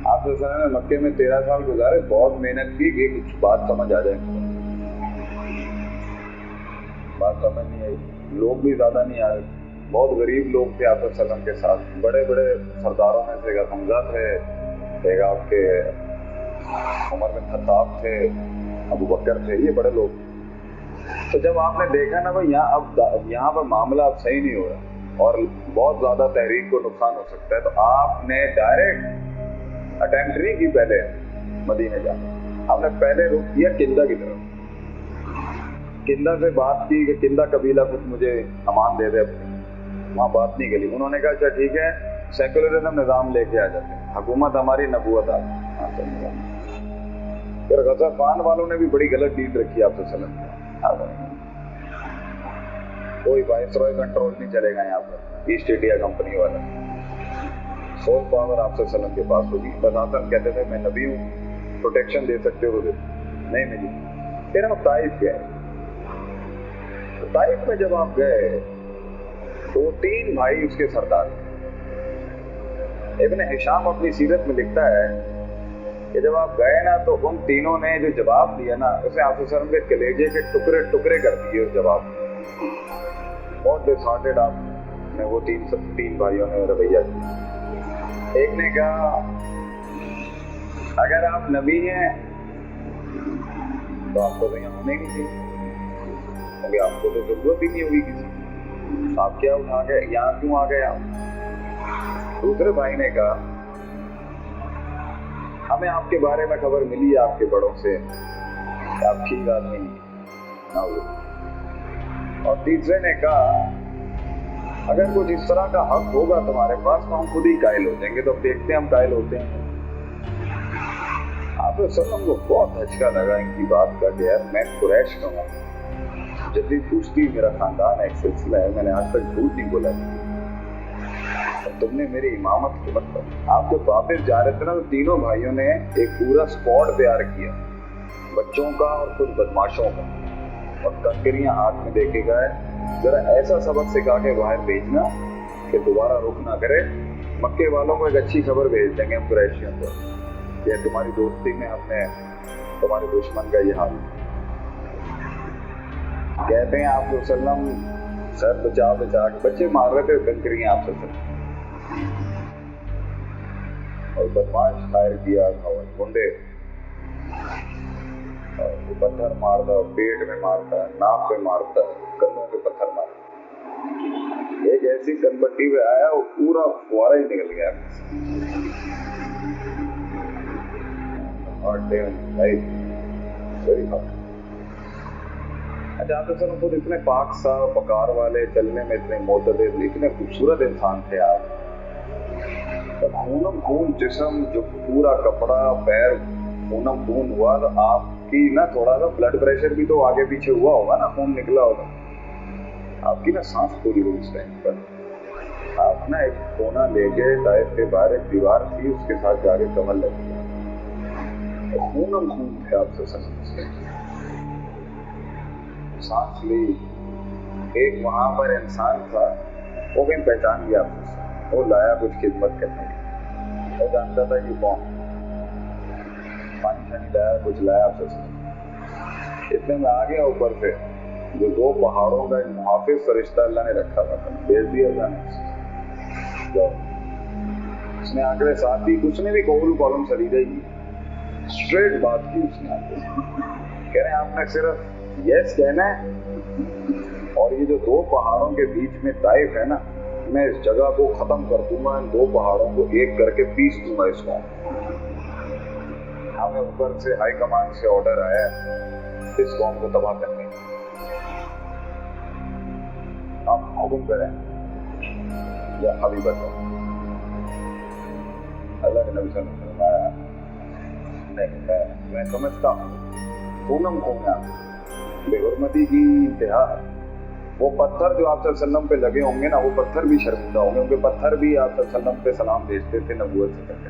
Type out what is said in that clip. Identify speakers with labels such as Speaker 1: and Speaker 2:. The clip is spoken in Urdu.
Speaker 1: آپ نے مکے میں 13 سال گزارے, بہت محنت کی کہ کچھ بات سمجھ آ جائے. بات سمجھ نہیں آئی, لوگ بھی زیادہ نہیں آ رہے, بہت غریب لوگ تھے آپ صلی اللہ علیہ وسلم کے ساتھ. بڑے بڑے سرداروں میں سے ایک حمزہ تھے, ایک آپ کے عمر بن خطاب تھے, ابو بکر تھے, یہ بڑے لوگ. تو جب آپ نے دیکھا نا بھائی یہاں پر معاملہ اب صحیح نہیں ہو رہا اور بہت زیادہ تحریک کو نقصان ہو سکتا ہے, تو آپ نے ڈائریکٹ اٹیمپٹ نہیں کی پہلے مدینے جانا. آپ نے پہلے رخ کیا کندا کی طرف. کندا سے بات کی کہ کندا قبیلہ کچھ مجھے امان دے دے, وہاں بات نہیں کری. انہوں نے کہا اچھا ٹھیک ہے, سیکولرزم نظام لے کے آ جاتے ہیں, حکومت ہماری نبوت آپ. پھر غزنفان والوں نے بھی بڑی غلط ڈیل رکھی آپ سے وسلم. کوئی وائسرائے کنٹرول نہیں چلے گا یہاں پر, ایسٹ انڈیا کمپنی والا. سول پاور آپ سے وسلم کے پاس ہوگی. بذاتاً کہتے تھے میں نبی ہوں, پروٹیکشن دے سکتے ہو تو نہیں ملی. پھر ہم طائف گئے. طائف میں جب آپ گئے تو 3 بھائی اس کے سردار تھے. ابن ہشام اپنی سیرت میں لکھتا ہے کہ جب آپ گئے نا تو ان تینوں نے جو جواب دیا نا, اسے آپ وسلم کے کلیجے کے ٹکڑے ٹکڑے کر دیے اس جواب. بہت ڈسہارٹیڈ آپ نے وہ تین بھائیوں نے رویہ کیا. ایک نے کہا اگر آپ نبی ہیں تو آپ کو تو یہاں ہونے نہیں چاہیے, کیونکہ آپ کو تو ضرورت ہی نہیں ہوگی کسی, آپ کیا اٹھا گئے یہاں, کیوں آ گئے آپ. دوسرے بھائی نے کہا ہمیں آپ کے بارے میں خبر ملی ہے آپ کے بڑوں سے, آپ ٹھیک آدمی نہ ہو. اور تیسرے نے کہا اگر کچھ اس طرح کا حق ہوگا تمہارے پاس تو ہم خود ہی قائل ہو جائیں گے, تو دیکھتے ہیں ہم قائل ہوتے ہیں. آپ وسلم کو بہت دھچکا لگا ان کی بات کا کہ یار میں قریش کا ہوں, جدید پوچھتی میرا خاندان ایک سلسلہ ہے, میں نے آج تک جھوٹ نہیں بولا, تم نے میری امامت کی مطلب. آپ جب واپس جا رہے تھے نا تو تینوں بھائیوں نے ایک پورا اسکواڈ تیار کیا, بچوں کا اور کچھ بدماشوں کا, اور کنکریاں ہاتھ میں دے کے گئے ذرا ایسا سبق سکھا کے باہر بھیجنا کہ دوبارہ رخ نہ کرے. مکے والوں کو ایک اچھی خبر بھیج دیں گے ہم قریشیوں کو کہ تمہاری دوستی میں ہم نے تمہارے دشمن کا یہ حال. کہتے ہیں آپ وسلم سر بچا بچا کے بچے مار رہے تھے کنکریاں آپ سے, اور بدماش فائر کیا گنڈے, پتھر مارتا, پیٹ میں مارتا, ناک پہ مارتا, کندھوں پہ پتھر مارتا. ایک ایسی کنپٹی پہ آیا وہ پورا فوارا ہی نکل گیا. اچھا آپ سر خود اتنے پاک صاف وقار والے, چلنے میں اتنے معتدل, اتنے خوبصورت انسان تھے آپ. خونم خون جسم, جو پورا کپڑا پیر خونم خون ہوا, تو آپ کی نا تھوڑا سا بلڈ پریشر بھی تو آگے پیچھے ہوا ہوگا نا, خون نکلا ہوگا. آپ کی نا سانس پوری ہوئی اس ٹائم پر. آپ نا ایک کونا لے کے طائف کے باہر ایک دیوار تھی, اس کے ساتھ جا کے کمل لگ گیا. خونم خون تھے آپ سے سانس لی. ایک وہاں پر انسان تھا, وہ کہیں پہچان گیا آپ سے, وہ لایا کچھ خدمت کرنے کی, وہ جانتا تھا کہ کون. پانی شانی لایا, کچھ لایا آپ سے. اتنے میں آ گیا اوپر سے جو 2 پہاڑوں کا ایک محافظ فرشتہ اللہ نے رکھا تھا, بھیج دیا اللہ نے. اس نے آگے ساتھ ہی کچھ نے بھی قول کالم سلیدہ ہی اسٹریٹ بات کی. اس نے آگے کہہ رہے ہیں آپ نے صرف یس کہنا ہے, اور یہ جو 2 پہاڑوں کے بیچ میں طائف ہے نا, میں اس جگہ کو ختم کر دوں گا, ان 2 پہاڑوں کو ایک کر کے پیس دوں گا اس کو. ہمیں اوپر سے ہائی کمانڈ سے آرڈر آیا ہے اس قوم کو تباہ کرنے کا, آپ حکم کریں یا حبیبت ہے. اللہ کے نبی صلی اللہ علیہ وسلم نے فرمایا نہیں, میں سمجھتا ہوں پونم کھونا بے حرمتی کی انتہا ہے. وہ پتھر جو آپ صلی اللہ علیہ وسلم پہ لگے ہوں گے نا, وہ پتھر بھی شرمندہ ہوں گے, کیونکہ پتھر بھی آپ صلی اللہ علیہ وسلم پہ سلام بھیجتے تھے نبوت سے کرتے.